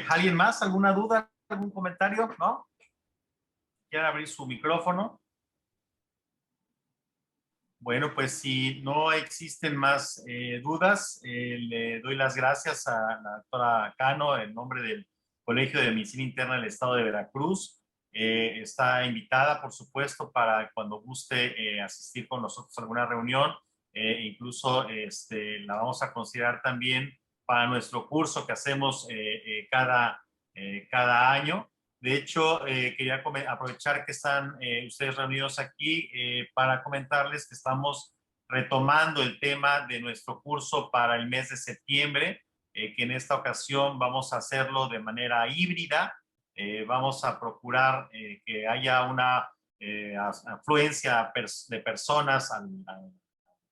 ¿Alguien más? ¿Alguna duda? ¿Algún comentario? ¿No? ¿Quieren abrir su micrófono? Bueno, pues si no existen más dudas, le doy las gracias a la doctora Cano en nombre del Colegio de Medicina Interna del Estado de Veracruz. Está invitada, por supuesto, para cuando guste asistir con nosotros a alguna reunión. Incluso la vamos a considerar también para nuestro curso que hacemos cada año. De hecho, quería aprovechar que están ustedes reunidos aquí para comentarles que estamos retomando el tema de nuestro curso para el mes de septiembre, que en esta ocasión vamos a hacerlo de manera híbrida. Vamos a procurar que haya una afluencia de personas al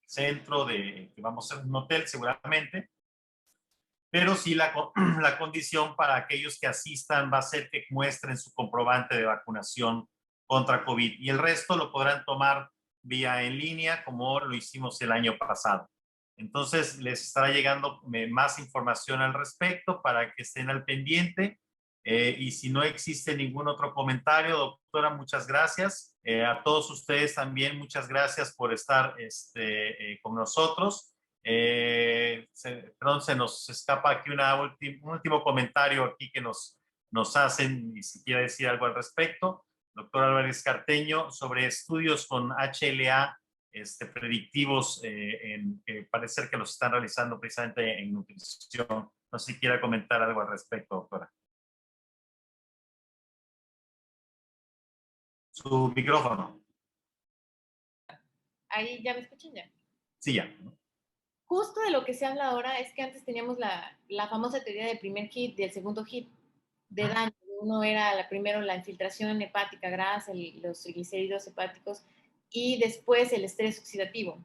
centro, que vamos a ser un hotel seguramente. Pero sí la condición para aquellos que asistan va a ser que muestren su comprobante de vacunación contra COVID y el resto lo podrán tomar vía en línea como lo hicimos el año pasado. Entonces les estará llegando más información al respecto para que estén al pendiente y si no existe ningún otro comentario, doctora, muchas gracias. A todos ustedes también muchas gracias por estar con nosotros. Perdón, se nos escapa aquí un último comentario aquí que nos hacen y si quiere decir algo al respecto. Doctor Álvarez Carteño, sobre estudios con HLA predictivos que parece ser que los están realizando precisamente en nutrición. No sé si quiera comentar algo al respecto, doctora. Su micrófono. Ahí ya me escuchan ya. Sí, ya. Justo de lo que se habla ahora es que antes teníamos la famosa teoría del primer hit, del segundo hit de daño. Uno era primero la infiltración hepática grasa, los triglicéridos hepáticos y después el estrés oxidativo.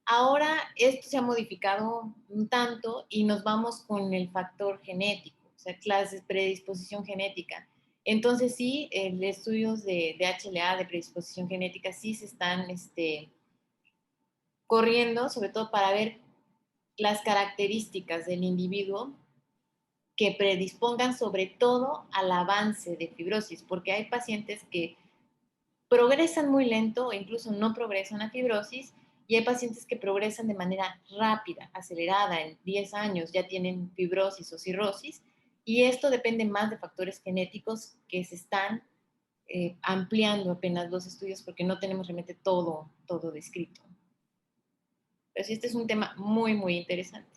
Ahora esto se ha modificado un tanto y nos vamos con el factor genético, o sea, clases predisposición genética. Entonces sí, estudios de HLA, de predisposición genética, sí se están corriendo, sobre todo para ver las características del individuo que predispongan sobre todo al avance de fibrosis, porque hay pacientes que progresan muy lento o incluso no progresan a fibrosis y hay pacientes que progresan de manera rápida, acelerada, en 10 años ya tienen fibrosis o cirrosis y esto depende más de factores genéticos que se están ampliando apenas los estudios porque no tenemos realmente todo descrito. Pero sí, este es un tema muy, muy interesante.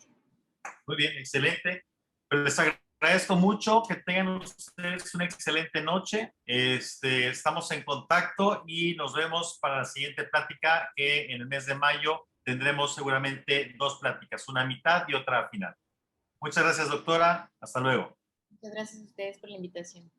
Muy bien, excelente. Pues les agradezco mucho, que tengan ustedes una excelente noche. Estamos en contacto y nos vemos para la siguiente plática que en el mes de mayo tendremos seguramente 2 pláticas, una a mitad y otra al final. Muchas gracias, doctora. Hasta luego. Muchas gracias a ustedes por la invitación.